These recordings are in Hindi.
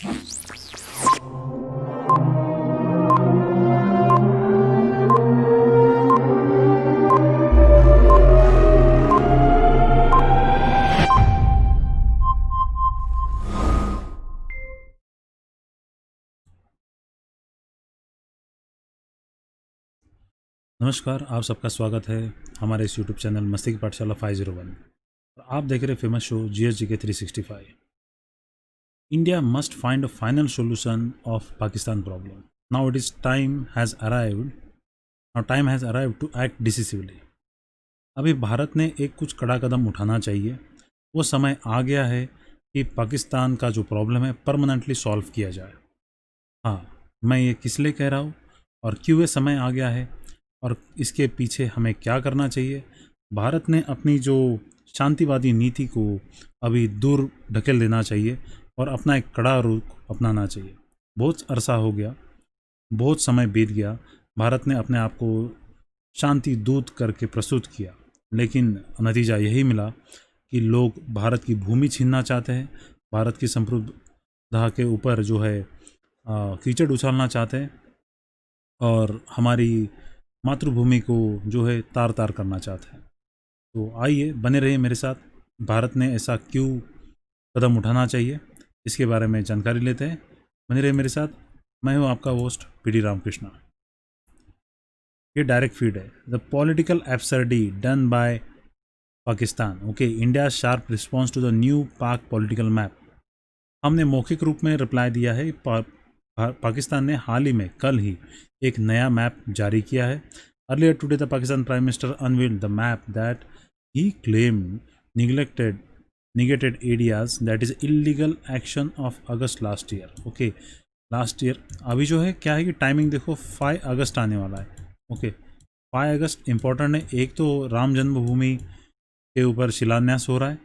नमस्कार, आप सबका स्वागत है हमारे इस यूट्यूब चैनल मस्ती की पाठशाला 501 और आप देख रहे famous show GSGK 365। India must find a final solution of Pakistan problem. Now it is time has arrived to act decisively. अभी भारत ने एक कुछ कड़ा कदम उठाना चाहिए। वो समय आ गया है कि पाकिस्तान का जो प्रॉब्लम है परमानेंटली सॉल्व किया जाए। हाँ, मैं ये किस लिए कह रहा हूँ और क्यों ये समय आ गया है और इसके पीछे हमें क्या करना चाहिए। भारत ने अपनी जो शांतिवादी नीति को अभी दूर ढकेल देना चाहिए और अपना एक कड़ा रुख अपनाना चाहिए। बहुत अरसा हो गया, बहुत समय बीत गया, भारत ने अपने आप को शांति दूत करके प्रस्तुत किया, लेकिन नतीजा यही मिला कि लोग भारत की भूमि छीनना चाहते हैं, भारत की संप्रभुता के ऊपर जो है कीचड़ उछालना चाहते हैं और हमारी मातृभूमि को जो है तार तार करना चाहते हैं। तो आइए बने रहिए मेरे साथ, भारत ने ऐसा क्यों कदम उठाना चाहिए इसके बारे में जानकारी लेते हैं। बने रहिए मेरे साथ, मैं हूँ आपका होस्ट PD रामकृष्णा। ये डायरेक्ट फीड है। The political absurdity done by Pakistan, okay, India sharp response to the new Pak political map. हमने मौखिक रूप में रिप्लाई दिया है। पाकिस्तान ने हाल ही में कल ही एक नया मैप जारी किया है। Earlier today the Pakistan prime minister unveiled the map that he claimed negated areas that is illegal action of August last year. Okay, last year अभी जो है क्या है कि टाइमिंग देखो 5 अगस्त आने वाला है। ओके, 5 अगस्त इंपॉर्टेंट है। एक तो राम जन्मभूमि के ऊपर शिलान्यास हो रहा है,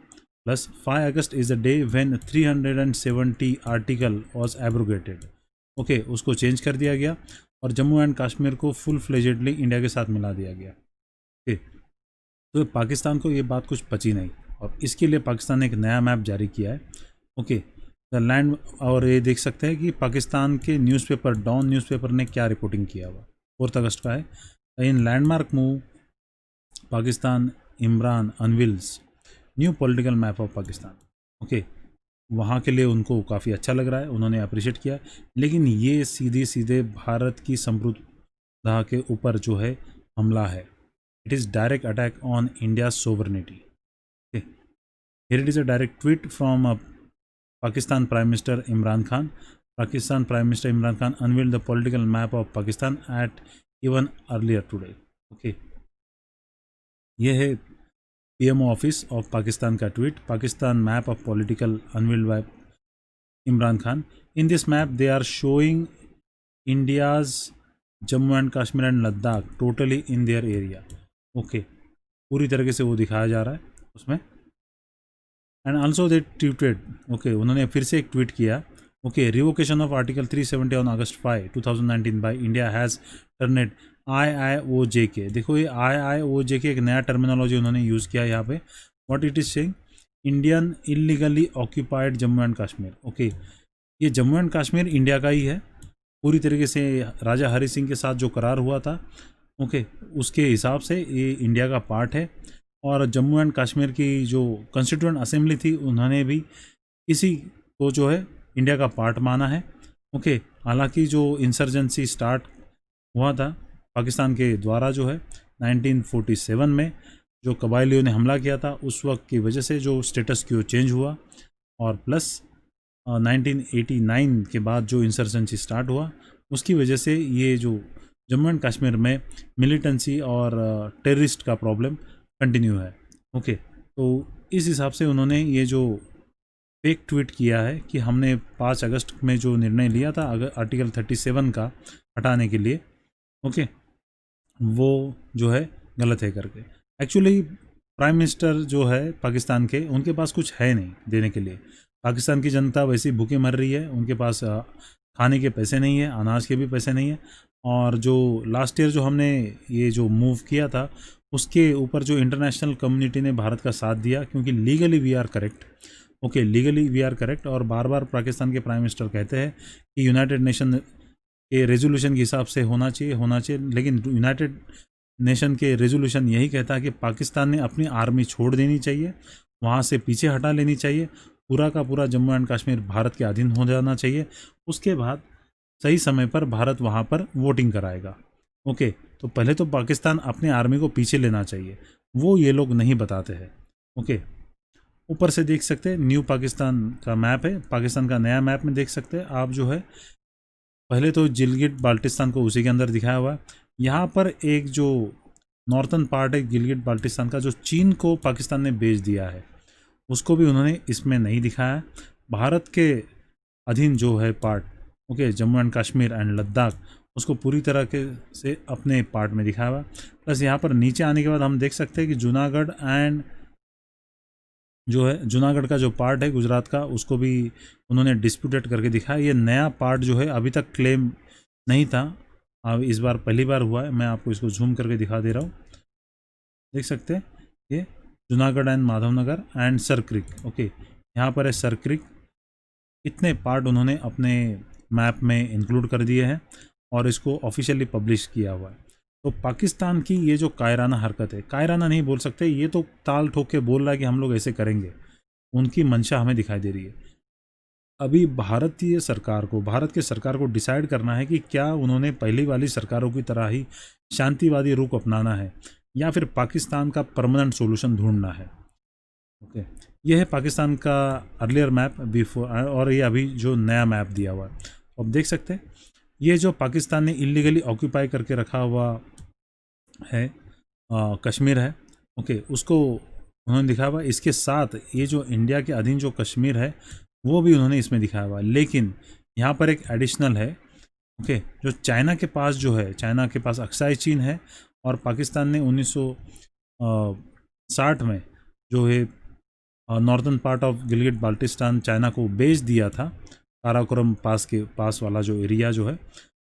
plus 5 August is the day when 370 article was abrogated. Okay, उसको चेंज कर दिया गया और जम्मू एंड कश्मीर को फुल फ्लेजेडली इंडिया के साथ मिला दिया गया। ओके, तो पाकिस्तान को ये बात कुछ पची नहीं और इसके लिए पाकिस्तान ने एक नया मैप जारी किया है। ओके, द लैंड, और ये देख सकते हैं कि पाकिस्तान के न्यूज़पेपर डॉन न्यूज़पेपर ने क्या रिपोर्टिंग किया हुआ 4 अगस्त का है। In landmark move Pakistan Imran unveils new political map of Pakistan. Okay, वहाँ के लिए उनको काफ़ी अच्छा लग रहा है, उन्होंने अप्रिशिएट किया, लेकिन ये सीधे सीधे भारत की संप्रभुता के ऊपर जो है हमला है। It is direct attack on India sovereignty. Here it is a direct tweet from Pakistan Prime Minister Imran Khan. Pakistan Prime Minister Imran Khan unveiled the political map of Pakistan at even earlier today. Okay, ये है PMO ऑफिस ऑफ पाकिस्तान का tweet. Pakistan map of political unveiled by Imran Khan. In this map they are showing India's Jammu and Kashmir and Ladakh totally in their area. Okay, पूरी तरीके से वो दिखाया जा रहा है उसमें। And also they tweeted, okay, उन्होंने फिर से एक ट्वीट किया। Okay, revocation of article 370 on August 5, 2019 by India has turned IIOJK। देखो ये IIOJK एक नया टर्मिनोलॉजी उन्होंने यूज़ किया यहाँ पे। What it is saying, Indian illegally occupied Jammu and Kashmir. Okay, ये जम्मू एंड कश्मीर इंडिया का ही है पूरी तरीके से। राजा हरि सिंह के साथ जो करार हुआ था, ओके, उसके हिसाब से ये इंडिया का पार्ट है। और जम्मू एंड कश्मीर की जो कॉन्स्टिट्यूएंट असेंबली थी उन्होंने भी इसी को जो है इंडिया का पार्ट माना है। ओके, हालांकि जो इंसर्जेंसी स्टार्ट हुआ था पाकिस्तान के द्वारा जो है 1947 में जो कबायलियों ने हमला किया था, उस वक्त की वजह से जो स्टेटस क्यो चेंज हुआ और प्लस 1989 के बाद जो इंसर्जेंसी स्टार्ट हुआ उसकी वजह से ये जो जम्मू एंड कश्मीर में मिलिटेंसी और टेररिस्ट का प्रॉब्लम कंटिन्यू है। ओके, तो इस हिसाब से उन्होंने ये जो फेक ट्वीट किया है कि हमने 5 अगस्त में जो निर्णय लिया था आर्टिकल 37 का हटाने के लिए, ओके, वो जो है गलत है करके। एक्चुअली प्राइम मिनिस्टर जो है पाकिस्तान के, उनके पास कुछ है नहीं देने के लिए। पाकिस्तान की जनता वैसे ही भूखे मर रही है, उनके पास खाने के पैसे नहीं है, अनाज के भी पैसे नहीं है। और जो लास्ट ईयर जो हमने ये जो मूव किया था उसके ऊपर जो इंटरनेशनल कम्युनिटी ने भारत का साथ दिया, क्योंकि legally we are correct, okay, legally we are correct. और बार बार पाकिस्तान के प्राइम मिनिस्टर कहते हैं कि यूनाइटेड नेशन के रेजोल्यूशन के हिसाब से होना चाहिए, लेकिन यूनाइटेड नेशन के रेजोल्यूशन यही कहता है कि पाकिस्तान ने अपनी आर्मी छोड़ देनी चाहिए, वहाँ से पीछे हटा लेनी चाहिए, पूरा का पूरा जम्मू एंड कश्मीर भारत के अधीन हो जाना चाहिए। उसके बाद सही समय पर भारत वहाँ पर वोटिंग कराएगा। ओके, तो पहले तो पाकिस्तान अपनी आर्मी को पीछे लेना चाहिए, वो ये लोग नहीं बताते हैं। ओके, ऊपर से देख सकते हैं न्यू पाकिस्तान का मैप है, पाकिस्तान का नया मैप में देख सकते हैं आप जो है। पहले तो गिलगिट बाल्टिस्तान को उसी के अंदर दिखाया हुआ है। यहाँ पर एक जो नॉर्थन पार्ट है गिलगिट बाल्टिस्तान का, जो चीन को पाकिस्तान ने बेच दिया है, उसको भी उन्होंने इसमें नहीं दिखाया। भारत के अधीन जो है part, okay, Jammu and Kashmir and Ladakh, उसको पूरी तरह के से अपने पार्ट में दिखाया हुआ। प्लस यहाँ पर नीचे आने के बाद हम देख सकते हैं कि जूनागढ़ एंड जो है जूनागढ़ का जो पार्ट है गुजरात का, उसको भी उन्होंने डिस्प्यूटेड करके दिखाया। ये नया पार्ट जो है अभी तक क्लेम नहीं था, अब इस बार पहली बार हुआ है। मैं आपको इसको जूम करके दिखा दे रहा हूँ, देख सकते हैं ये Junagadh and Madhavnagar and Sir Creek. Okay, यहाँ पर है सर क्रिक। इतने पार्ट उन्होंने अपने मैप में इंक्लूड कर दिए हैं और इसको ऑफिशियली पब्लिश किया हुआ है। तो पाकिस्तान की ये जो कायराना हरकत है, कायराना नहीं बोल सकते, ये तो ताल ठोक के बोल रहा है कि हम लोग ऐसे करेंगे, उनकी मंशा हमें दिखाई दे रही है। अभी भारतीय सरकार को, भारत के सरकार को डिसाइड करना है कि क्या उन्होंने पहली वाली सरकारों की तरह ही शांतिवादी रुख अपनाना है या फिर पाकिस्तान का परमानेंट सॉल्यूशन ढूंढना है। ओके, ये है पाकिस्तान का अर्लियर मैप बिफोर, और ये अभी जो नया मैप दिया हुआ है अब देख सकते हैं। ये जो पाकिस्तान ने इलीगली ऑक्यूपाई करके रखा हुआ है कश्मीर है, ओके, उसको उन्होंने दिखाया हुआ। इसके साथ ये जो इंडिया के अधीन जो कश्मीर है वो भी उन्होंने इसमें दिखाया हुआ। लेकिन यहाँ पर एक एडिशनल है, ओके, जो चाइना के पास जो है, चाइना के पास अक्साई चीन है, और पाकिस्तान ने 1960 में जो है northern part of Gilgit Baltistan China को बेच दिया था। काराकोरम पास के पास वाला जो एरिया जो है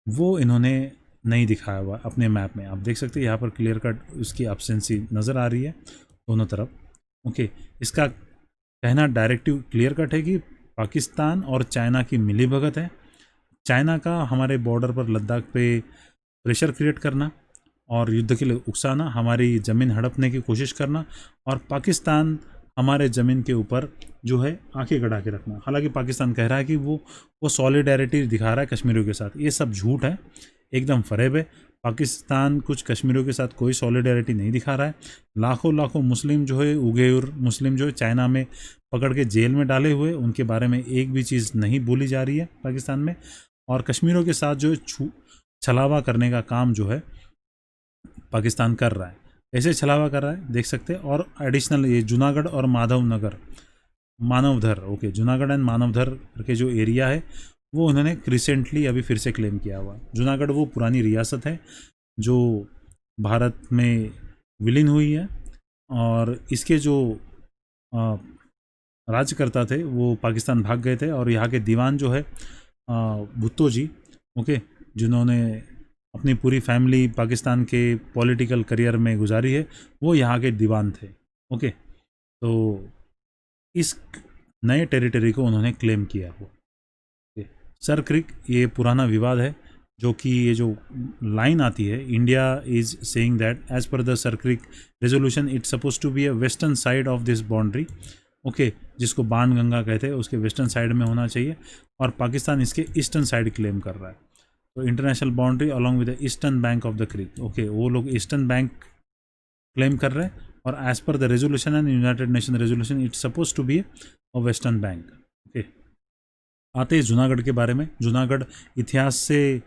वो इन्होंने नहीं दिखाया हुआ अपने मैप में। आप देख सकते हैं यहाँ पर क्लियर कट उसकी एब्सेंसी नज़र आ रही है दोनों तरफ। ओके, इसका कहना डायरेक्टिव क्लियर कट है कि पाकिस्तान और चाइना की मिलीभगत है। चाइना का हमारे बॉर्डर पर लद्दाख पे प्रेशर क्रिएट करना और युद्ध के लिए उकसाना, हमारी ज़मीन हड़पने की कोशिश करना, और पाकिस्तान हमारे ज़मीन के ऊपर जो है आंखें गड़ा के रखना। हालांकि पाकिस्तान कह रहा है कि वो सॉलिडेरिटी दिखा रहा है कश्मीरियों के साथ, ये सब झूठ है, एकदम फरेब है। पाकिस्तान कुछ कश्मीरियों के साथ कोई सॉलिडेरिटी नहीं दिखा रहा है। लाखों मुस्लिम जो है, उगेर मुस्लिम जो है चाइना में पकड़ के जेल में डाले हुए, उनके बारे में एक भी चीज़ नहीं बोली जा रही है पाकिस्तान में। और कश्मीरियों के साथ जो है छलावा करने का काम जो है पाकिस्तान कर रहा है। ऐसे छलावा कर रहा है देख सकते हैं। और एडिशनल ये जूनागढ़ और मानवधर, ओके, जूनागढ़ एंड मानवधर के जो एरिया है वो उन्होंने रिसेंटली अभी फिर से क्लेम किया हुआ। जूनागढ़ वो पुरानी रियासत है जो भारत में विलीन हुई है, और इसके जो राज्यकर्ता थे वो पाकिस्तान भाग गए थे, और यहाँ के दीवान जो है भुट्टो जी, ओके, जिन्होंने अपनी पूरी फैमिली पाकिस्तान के पॉलिटिकल करियर में गुजारी है, वो यहाँ के दीवान थे। ओके, तो इस नए टेरिटरी को उन्होंने क्लेम किया हुआ। सर क्रिक ये पुराना विवाद है, जो कि ये जो लाइन आती है, India is saying that as per the Sir Creek resolution it's suppose to be a western side of this boundary, okay, जिसको बाण गंगा कहते हैं, उसके वेस्टर्न साइड में होना चाहिए, और पाकिस्तान इसके ईस्टर्न साइड क्लेम कर रहा है। तो international boundary along with the eastern bank of the creek, okay, वो लोग ईस्टर्न बैंक क्लेम कर रहे हैं, और as per the resolution and United Nation resolution it's suppose to be a western bank. Okay, आते हैं जूनागढ़ के बारे में। जूनागढ़ इतिहास से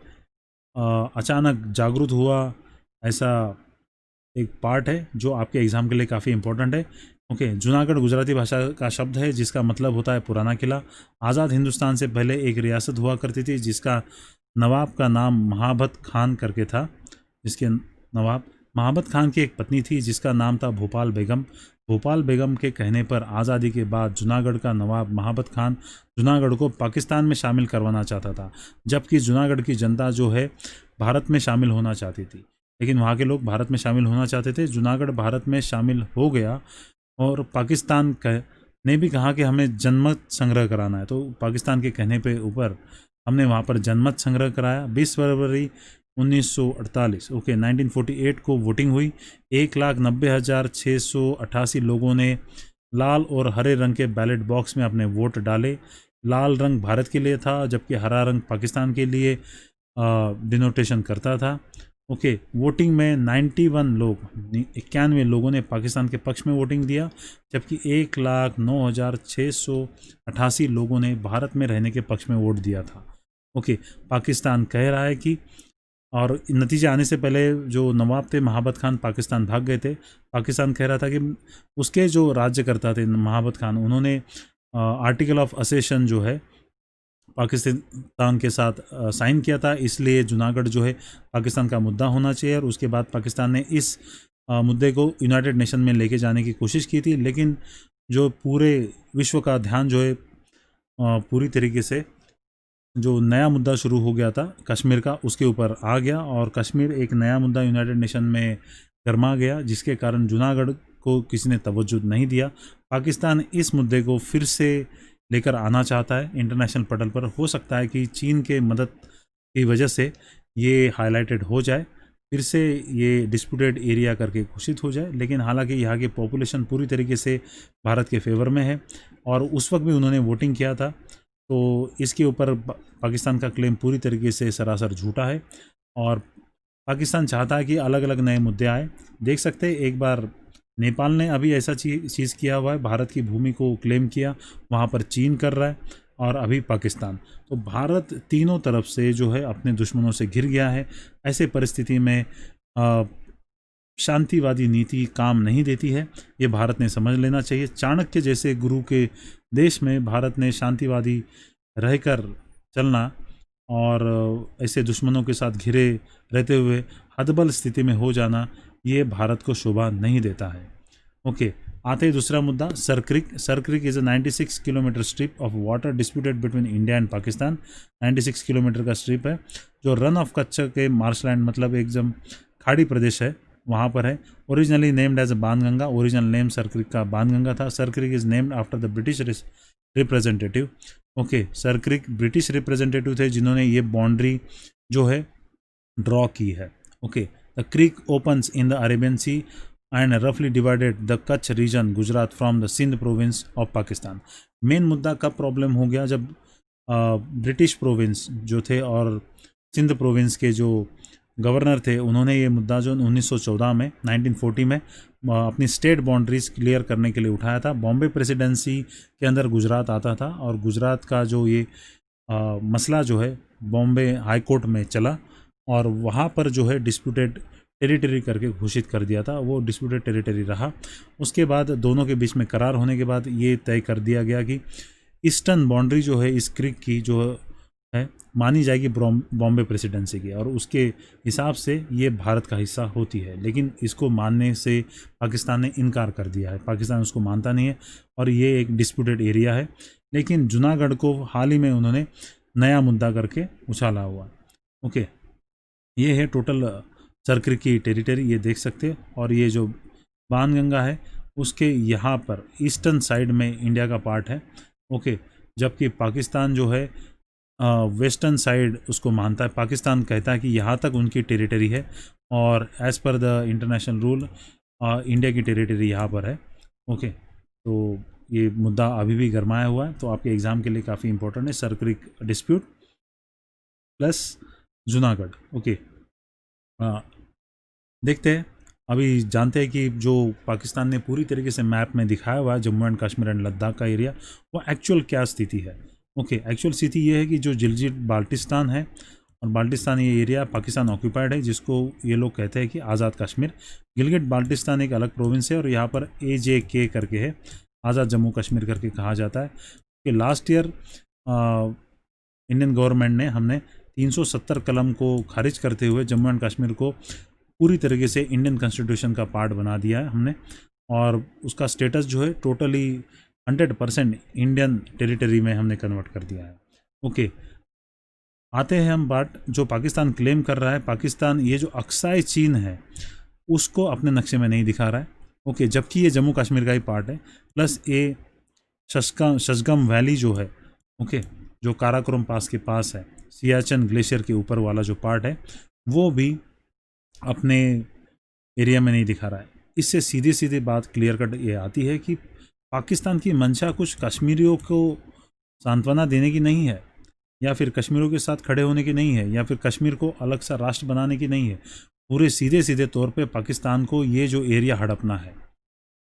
अचानक जागरूक हुआ ऐसा एक पार्ट है जो आपके एग्ज़ाम के लिए काफ़ी इंपॉर्टेंट है। ओके, जूनागढ़ गुजराती भाषा का शब्द है जिसका मतलब होता है पुराना किला। आज़ाद हिंदुस्तान से पहले एक रियासत हुआ करती थी जिसका नवाब का नाम महाबत खान करके था, जिसके नवाब महाबत खान की एक पत्नी थी जिसका नाम था भोपाल बेगम। भोपाल बेगम के कहने पर आज़ादी के बाद जूनागढ़ का नवाब महाबत खान जूनागढ़ को पाकिस्तान में शामिल करवाना चाहता था, जबकि जूनागढ़ की जनता जो है भारत में शामिल होना चाहती थी, लेकिन वहाँ के लोग भारत में शामिल होना चाहते थे। जूनागढ़ भारत में शामिल हो गया और पाकिस्तान ने भी कहा कि हमें जनमत संग्रह कराना है, तो पाकिस्तान के कहने पे ऊपर हमने वहाँ पर जनमत संग्रह कराया। 20 फरवरी 1948 ओके 1948 को वोटिंग हुई। 1,90,688 लोगों ने लाल और हरे रंग के बैलेट बॉक्स में अपने वोट डाले। लाल रंग भारत के लिए था, जबकि हरा रंग पाकिस्तान के लिए डिनोटेशन करता था। ओके वोटिंग में 91 लोगों ने पाकिस्तान के पक्ष में वोटिंग दिया, जबकि 1,09,688 लोगों ने भारत में रहने के पक्ष में वोट दिया था। ओके पाकिस्तान कह रहा है कि, और नतीजे आने से पहले जो नवाब थे महाबत खान पाकिस्तान भाग गए थे। पाकिस्तान कह रहा था कि उसके जो राज्यकर्ता थे महाबत खान, उन्होंने आर्टिकल ऑफ असेशन जो है पाकिस्तान के साथ साइन किया था, इसलिए जूनागढ़ जो है पाकिस्तान का मुद्दा होना चाहिए। और उसके बाद पाकिस्तान ने इस मुद्दे को यूनाइटेड नेशन में लेके जाने की कोशिश की थी, लेकिन जो पूरे विश्व का ध्यान जो है पूरी तरीके से जो नया मुद्दा शुरू हो गया था कश्मीर का, उसके ऊपर आ गया, और कश्मीर एक नया मुद्दा यूनाइटेड नेशन में गरमा गया, जिसके कारण जूनागढ़ को किसी ने तवज्जो नहीं दिया। पाकिस्तान इस मुद्दे को फिर से लेकर आना चाहता है इंटरनेशनल पटल पर। हो सकता है कि चीन के मदद की वजह से ये हाईलाइटेड हो जाए, फिर से ये डिस्प्यूटेड एरिया करके घोषित हो जाए। लेकिन हालांकि यहाँ की पॉपुलेशन पूरी तरीके से भारत के फेवर में है, और उस वक्त भी उन्होंने वोटिंग किया था, तो इसके ऊपर पाकिस्तान का क्लेम पूरी तरीके से सरासर झूठा है। और पाकिस्तान चाहता है कि अलग अलग नए मुद्दे आए। देख सकते हैं एक बार नेपाल ने अभी ऐसा चीज़ किया हुआ है, भारत की भूमि को क्लेम किया, वहाँ पर चीन कर रहा है, और अभी पाकिस्तान। तो भारत तीनों तरफ से जो है अपने दुश्मनों से घिर गया है। ऐसे परिस्थिति में शांतिवादी नीति काम नहीं देती है, ये भारत ने समझ लेना चाहिए। चाणक्य जैसे गुरु के देश में भारत ने शांतिवादी रहकर चलना और ऐसे दुश्मनों के साथ घिरे रहते हुए हतबल स्थिति में हो जाना, ये भारत को शोभा नहीं देता है। ओके आते हैं दूसरा मुद्दा, Sir Creek. Sir Creek is a 96 kilometer strip of water disputed between India and Pakistan. 96 kilometer का स्ट्रिप है जो रन ऑफ कच्छ के मार्शलैंड, मतलब एकदम खाड़ी प्रदेश है, वहाँ पर है। Originally named as a Banganga, original name Sir Creek का बाणगंगा था। Sir Creek is named after the British representative. Okay Sir Creek British representative थे जिन्होंने ये बाउंड्री जो है ड्रॉ की है। Okay the creek opens in the Arabian sea and रफली divided the Kutch region Gujarat from the Sindh province of Pakistan. Main मुद्दा कब प्रॉब्लम हो गया, जब ब्रिटिश प्रोविंस जो थे और सिंध प्रोविंस के जो गवर्नर थे, उन्होंने ये मुद्दा जो 1914 में 1940 में अपनी स्टेट बाउंड्रीज क्लियर करने के लिए उठाया था। बॉम्बे प्रेसिडेंसी के अंदर गुजरात आता था, और गुजरात का जो ये मसला जो है बॉम्बे हाई कोर्ट में चला, और वहाँ पर जो है डिस्प्यूटेड टेरिटरी करके घोषित कर दिया था। वो डिस्प्यूटेड टेरिटरी रहा। उसके बाद दोनों के बीच में करार होने के बाद ये तय कर दिया गया कि ईस्टर्न बाउंड्री जो है इस क्रीक की जो है मानी जाएगी बॉम्बे प्रेसिडेंसी की, और उसके हिसाब से ये भारत का हिस्सा होती है। लेकिन इसको मानने से पाकिस्तान ने इनकार कर दिया है, पाकिस्तान उसको मानता नहीं है, और ये एक डिस्प्यूटेड एरिया है। लेकिन जूनागढ़ को हाल ही में उन्होंने नया मुद्दा करके उछाला हुआ। ओके ये है टोटल सरक्रिक की टेरिटरी, ये देख सकते हैं। और ये जो बाणगंगा है उसके यहाँ पर ईस्टर्न साइड में इंडिया का पार्ट है। ओके जबकि पाकिस्तान जो है वेस्टर्न साइड उसको मानता है। पाकिस्तान कहता है कि यहाँ तक उनकी टेरिटरी है, और as per the international rule India की टेरिटरी यहाँ पर है। ओके तो ये मुद्दा अभी भी गरमाया हुआ है, तो आपके एग्ज़ाम के लिए काफ़ी इंपॉर्टेंट है। Sir Creek dispute plus Junagadh. Okay देखते हैं, अभी जानते हैं कि जो पाकिस्तान ने पूरी तरीके से मैप में दिखाया हुआ है जम्मू एंड कश्मीर एंड लद्दाख का एरिया, वो एक्चुअल क्या स्थिति है। ओके एक्चुअल स्थिति ये है कि जो जिलजित बाल्टिस्तान है, और बाल्टिस्तान ये एरिया पाकिस्तान ऑक्यूपाइड है, जिसको ये लोग कहते हैं कि आज़ाद कश्मीर। गिलगित बाल्टिस्तान एक अलग प्रोविंस है, और यहाँ पर AJK करके है, आज़ाद जम्मू कश्मीर करके कहा जाता है। कि लास्ट ईयर इंडियन गवर्नमेंट ने हमने 370 कलम को खारिज करते हुए जम्मू एंड कश्मीर को पूरी तरीके से इंडियन कॉन्स्टिट्यूशन का पार्ट बना दिया है हमने, और उसका स्टेटस जो है टोटली 100% इंडियन टेरिटरी में हमने कन्वर्ट कर दिया है। ओके आते हैं हम बात जो पाकिस्तान क्लेम कर रहा है। पाकिस्तान ये जो अक्साई चीन है उसको अपने नक्शे में नहीं दिखा रहा है। ओके जबकि ये जम्मू कश्मीर का ही पार्ट है, प्लस ये शशगम वैली जो है, ओके, जो काराकोरम पास के पास है, सियाचन ग्लेशियर के ऊपर वाला जो पार्ट है, वो भी अपने एरिया में नहीं दिखा रहा है। इससे सीधी सीधी बात क्लियर कट ये आती है कि पाकिस्तान की मंशा कुछ कश्मीरियों को सांत्वना देने की नहीं है, या फिर कश्मीरियों के साथ खड़े होने की नहीं है, या फिर कश्मीर को अलग सा राष्ट्र बनाने की नहीं है। पूरे सीधे सीधे तौर पे पाकिस्तान को ये जो एरिया हड़पना है,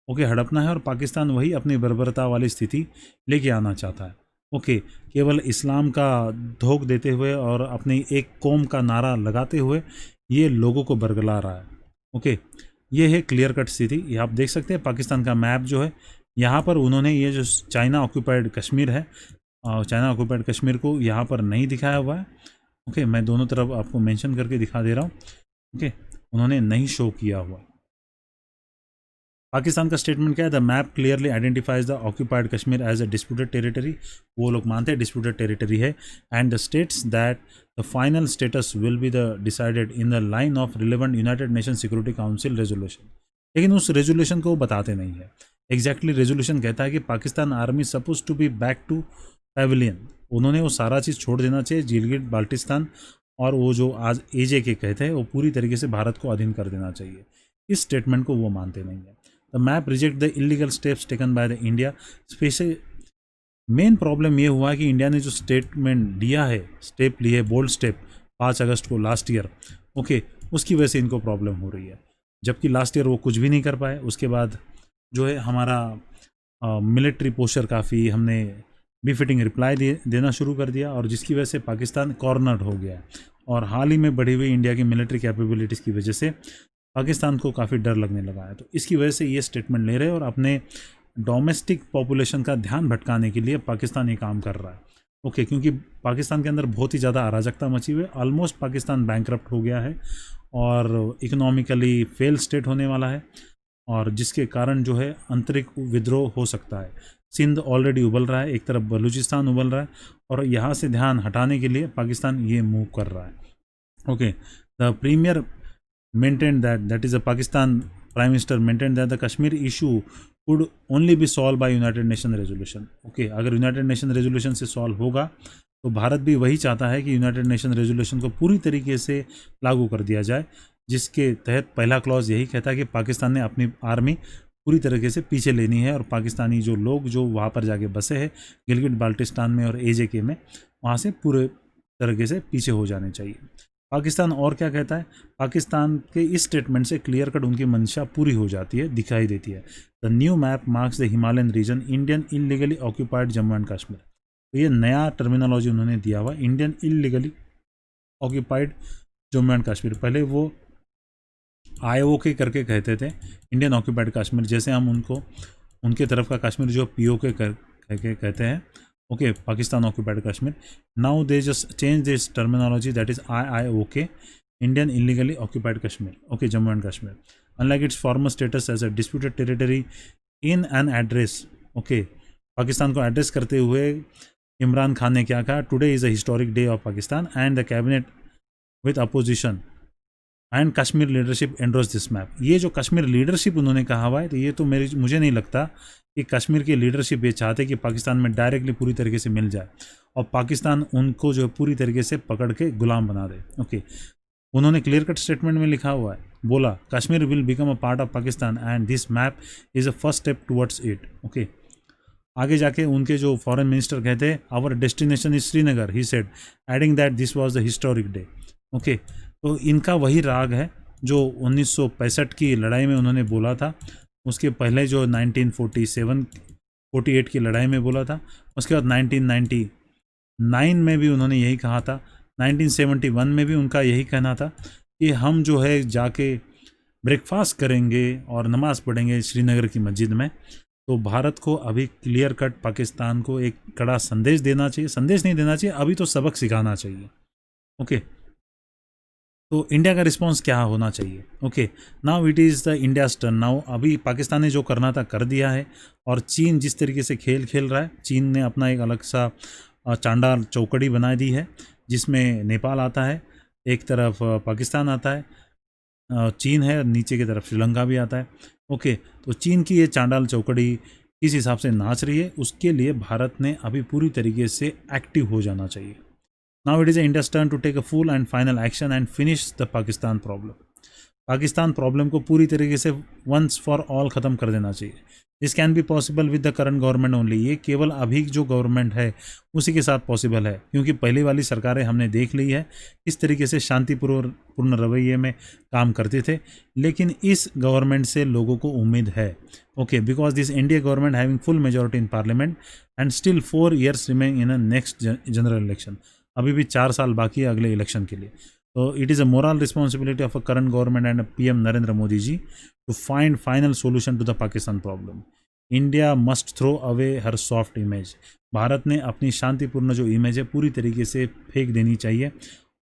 ओके, हड़पना है, और पाकिस्तान वही अपनी बर्बरता वाली स्थिति लेके आना चाहता है। ओके, केवल इस्लाम का धोख देते हुए और अपनी एक कौम का नारा लगाते हुए ये लोगों को बरगला रहा है। ओके, ये है क्लियर कट स्थिति। ये आप देख सकते हैं पाकिस्तान का मैप जो है, यहाँ पर उन्होंने ये जो चाइना ऑक्यूपाइड कश्मीर है, चाइना ऑक्यूपाइड कश्मीर को यहाँ पर नहीं दिखाया हुआ है। ओके, मैं दोनों तरफ आपको मेंशन करके दिखा दे रहा हूँ। ओके, उन्होंने नहीं शो किया हुआ। पाकिस्तान का स्टेटमेंट क्या है? The map clearly identifies the occupied Kashmir as a disputed territory. वो लोग मानते हैं डिस्प्यूटेड टेरिटरी है, and states that the final status will be the decided in the line of relevant United Nation security council resolution. लेकिन उस रेजोल्यूशन को वो बताते नहीं है। एग्जैक्टली रेजोल्यूशन कहता है कि Pakistan army suppose to be back to pavilion. उन्होंने वो सारा चीज़ छोड़ देना चाहिए, गिलगिट बाल्टिस्तान, और वो जो आज एजे के कहते हैं वो पूरी तरीके से भारत को अधीन कर देना चाहिए। इस स्टेटमेंट को वो मानते नहीं है। The map reject the illegal steps taken by the India. Special main problem ये हुआ है कि इंडिया ने जो स्टेटमेंट दिया है, स्टेप लिए, बोल्ड स्टेप 5 अगस्त को लास्ट ईयर, ओके, उसकी वजह से इनको प्रॉब्लम हो रही है। जबकि लास्ट ईयर वो कुछ भी नहीं कर पाए। उसके बाद जो है हमारा मिलिट्री पोस्चर काफ़ी हमने बिफिटिंग रिप्लाई देना शुरू कर दिया, और जिसकी वजह से पाकिस्तान कॉर्नर्ड हो गया। और हाल ही में बढ़ी हुई इंडिया की मिलिट्री कैपेबिलिटीज़ की वजह से पाकिस्तान को काफ़ी डर लगने लगा है। तो इसकी वजह से ये स्टेटमेंट ले रहे हैं, और अपने डोमेस्टिक पॉपुलेशन का ध्यान भटकाने के लिए पाकिस्तान ये काम कर रहा है। ओके, क्योंकि पाकिस्तान के अंदर बहुत ही ज़्यादा अराजकता मची हुई है। ऑलमोस्ट पाकिस्तान बैंकरप्ट हो गया है और इकोनॉमिकली फेल स्टेट होने वाला है, और जिसके कारण जो है आंतरिक विद्रोह हो सकता है। सिंध ऑलरेडी उबल रहा है, एक तरफ बलूचिस्तान उबल रहा है, और यहाँ से ध्यान हटाने के लिए पाकिस्तान ये मूव कर रहा है। Okay, the premier maintained that is a Pakistan Prime Minister maintained that the Kashmir issue could only be solved by United Nation resolution. Okay, अगर यूनाइटेड नेशन रेजोल्यूशन से सॉल्व होगा तो भारत भी वही चाहता है कि यूनाइटेड नेशन रेजोल्यूशन को पूरी तरीके से लागू कर दिया जाए, जिसके तहत पहला क्लॉज यही कहता है कि पाकिस्तान ने अपनी आर्मी पूरी तरीके से पीछे लेनी है, और पाकिस्तानी जो लोग जो वहाँ पर जाके बसे हैं गिलगिट बाल्टिस्तान में और एजेके में, वहाँ से पूरे तरीके से पीछे हो जाने चाहिए। पाकिस्तान और क्या कहता है? पाकिस्तान के इस स्टेटमेंट से क्लियर कट उनकी मंशा पूरी हो जाती है, दिखाई देती है। The new map marks the Himalayan region Indian illegally occupied Jammu and Kashmir. तो ये नया टर्मिनोलॉजी उन्होंने दिया हुआ, Indian illegally occupied Jammu and Kashmir. पहले वो IOK करके कहते थे, इंडियन ऑक्यूपाइड कश्मीर, जैसे हम उनको उनके तरफ का कश्मीर जो POK करके कहते हैं। Okay, Pakistan occupied Kashmir. Now they just change this terminology, that is IIOK, Indian illegally occupied Kashmir, okay, Jammu and Kashmir, unlike its former status as a disputed territory in an address. Okay, Pakistan को एड्रेस करते हुए इमरान खान ने क्या कहा? Today is a historic day of Pakistan and the cabinet with opposition and Kashmir leadership endorse this map. ये जो कश्मीर लीडरशिप उन्होंने कहा हुआ है, तो ये तो मुझे नहीं लगता कि कश्मीर की लीडरशिप ये चाहते कि पाकिस्तान में डायरेक्टली पूरी तरीके से मिल जाए और पाकिस्तान उनको जो पूरी तरीके से पकड़ के गुलाम बना दे। ओके, उन्होंने क्लियर कट स्टेटमेंट में लिखा हुआ है, बोला Kashmir will become a part of Pakistan and this map is a first step towards it. Okay, आगे जाके उनके जो फॉरेन मिनिस्टर कहते हैं, our destination is Srinagar, he said, adding that this was the historic day. Okay, तो इनका वही राग है जो 1965 की लड़ाई में उन्होंने बोला था, उसके पहले जो 1947-48 की लड़ाई में बोला था, उसके बाद 1999 में भी उन्होंने यही कहा था, 1971 में भी उनका यही कहना था कि हम जो है जाके ब्रेकफास्ट करेंगे और नमाज़ पढ़ेंगे श्रीनगर की मस्जिद में। तो भारत को अभी क्लियर कट पाकिस्तान को एक कड़ा संदेश देना चाहिए, संदेश नहीं देना चाहिए, अभी तो सबक सिखाना चाहिए। ओके, तो इंडिया का रिस्पांस क्या होना चाहिए? Okay, now it is the India's turn. Now अभी पाकिस्तान ने जो करना था कर दिया है, और चीन जिस तरीके से खेल खेल रहा है, चीन ने अपना एक अलग सा चांडाल चौकड़ी बना दी है, जिसमें नेपाल आता है, एक तरफ पाकिस्तान आता है, चीन है, नीचे की तरफ श्रीलंका भी आता है। ओके, तो चीन की ये चांडाल चौकड़ी किस हिसाब से नाच रही है, उसके लिए भारत ने अभी पूरी तरीके से एक्टिव हो जाना चाहिए। Now it is India's turn to take a full and final action and finish the Pakistan problem. Pakistan problem को पूरी तरीके से वंस फॉर ऑल ख़त्म कर देना चाहिए। This can be possible with the current government only. ये केवल अभी जो गवर्नमेंट है उसी के साथ पॉसिबल है, क्योंकि पहली वाली सरकारें हमने देख ली है किस तरीके से शांतिपूर्ण रवैये में काम करते थे। लेकिन इस गवर्नमेंट से लोगों को उम्मीद है, okay, because this India government having full majority in parliament and still 4 years remain in a next general election. अभी भी 4 साल बाकी है अगले इलेक्शन के लिए। So it is a moral responsibility of a current government and PM Narendra Modi ji to find final solution to the Pakistan problem. India must throw away her soft image. Bharat ने अपनी शांतिपूर्ण जो इमेज है पूरी तरीके से फेंक देनी चाहिए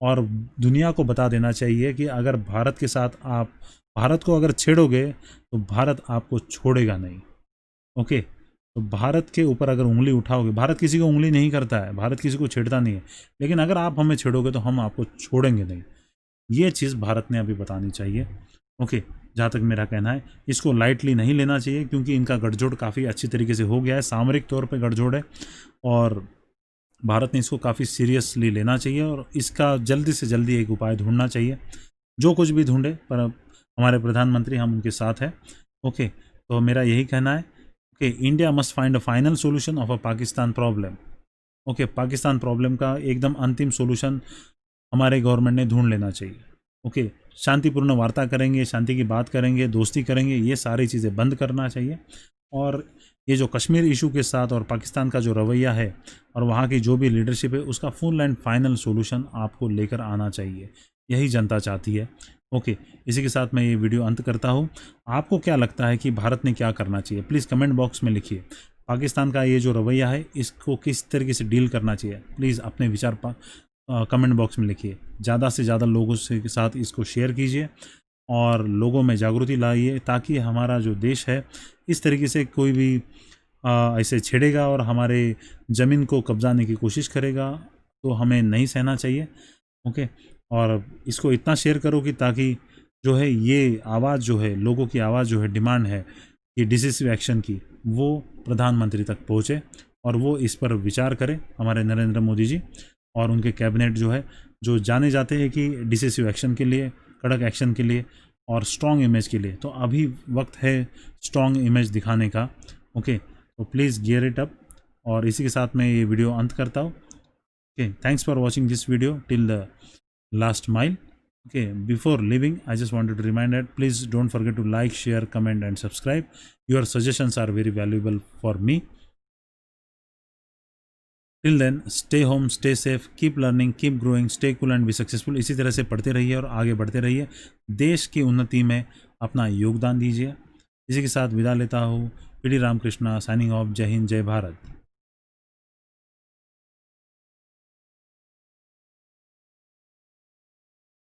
और दुनिया को बता देना चाहिए कि अगर भारत के साथ आप भारत को अगर छेड़ोगे तो भारत आपको छोड़ेगा नहीं। ओके, तो भारत के ऊपर अगर उंगली उठाओगे, भारत किसी को उंगली नहीं करता है, भारत किसी को छेड़ता नहीं है, लेकिन अगर आप हमें छेड़ोगे तो हम आपको छोड़ेंगे नहीं। ये चीज़ भारत ने अभी बतानी चाहिए। ओके, जहाँ तक मेरा कहना है, इसको लाइटली नहीं लेना चाहिए क्योंकि इनका गठजोड़ काफ़ी अच्छी तरीके से हो गया है, सामरिक तौर पे गठजोड़ है और भारत ने इसको काफ़ी सीरियसली लेना चाहिए और इसका जल्दी से जल्दी एक उपाय ढूंढना चाहिए। जो कुछ भी ढूंढे, पर हमारे प्रधानमंत्री हम उनके साथ हैं। ओके, तो मेरा यही कहना है कि India must find a final solution of a Pakistan problem. Okay, Pakistan problem का एकदम अंतिम सोल्यूशन हमारे गवर्नमेंट ने ढूंढ लेना चाहिए। ओके, शांतिपूर्ण वार्ता करेंगे, शांति की बात करेंगे, दोस्ती करेंगे, ये सारी चीज़ें बंद करना चाहिए। और ये जो कश्मीर इशू के साथ और पाकिस्तान का जो रवैया है और वहाँ की जो भी लीडरशिप है उसका फुल एंड फाइनल सोल्यूशन आपको लेकर आना चाहिए, यही जनता चाहती है। ओके, इसी के साथ मैं ये वीडियो अंत करता हूँ। आपको क्या लगता है कि भारत ने क्या करना चाहिए, प्लीज़ कमेंट बॉक्स में लिखिए। पाकिस्तान का ये जो रवैया है इसको किस तरीके से डील करना चाहिए, प्लीज़ अपने विचार कमेंट बॉक्स में लिखिए। ज़्यादा से ज़्यादा लोगों से के साथ इसको शेयर कीजिए और लोगों में जागृति लाइए, ताकि हमारा जो देश है इस तरीके से कोई भी ऐसे छेड़ेगा और हमारे ज़मीन को कब्जाने की कोशिश करेगा तो हमें नहीं सहना चाहिए। ओके, और इसको इतना शेयर करो कि ताकि जो है ये आवाज़ जो है, लोगों की आवाज़ जो है, डिमांड है कि डिसिसिव एक्शन की, वो प्रधानमंत्री तक पहुँचे और वो इस पर विचार करें, हमारे नरेंद्र मोदी जी और उनके कैबिनेट जो है, जो जाने जाते हैं कि डिसिसिव एक्शन के लिए, कड़क एक्शन के लिए और स्ट्रॉन्ग इमेज के लिए। तो अभी वक्त है स्ट्रॉन्ग इमेज दिखाने का। ओके, तो प्लीज़ गियर इट अप। और इसी के साथ मैं ये वीडियो अंत करता हूँ। Okay, thanks for watching this video till the last mile. Okay, before leaving, I just wanted to remind that please don't forget to like, share, comment and subscribe. Your suggestions are very valuable for me. Till then, stay home, stay safe, keep learning, keep growing, stay cool and be successful. इसी तरह से पढ़ते रहिए और आगे बढ़ते रहिए। देश की उन्नति में अपना योगदान दीजिए। इसी के साथ विदा लेता हूँ। PD Ramakrishna signing off. जय हिंद, जय भारत।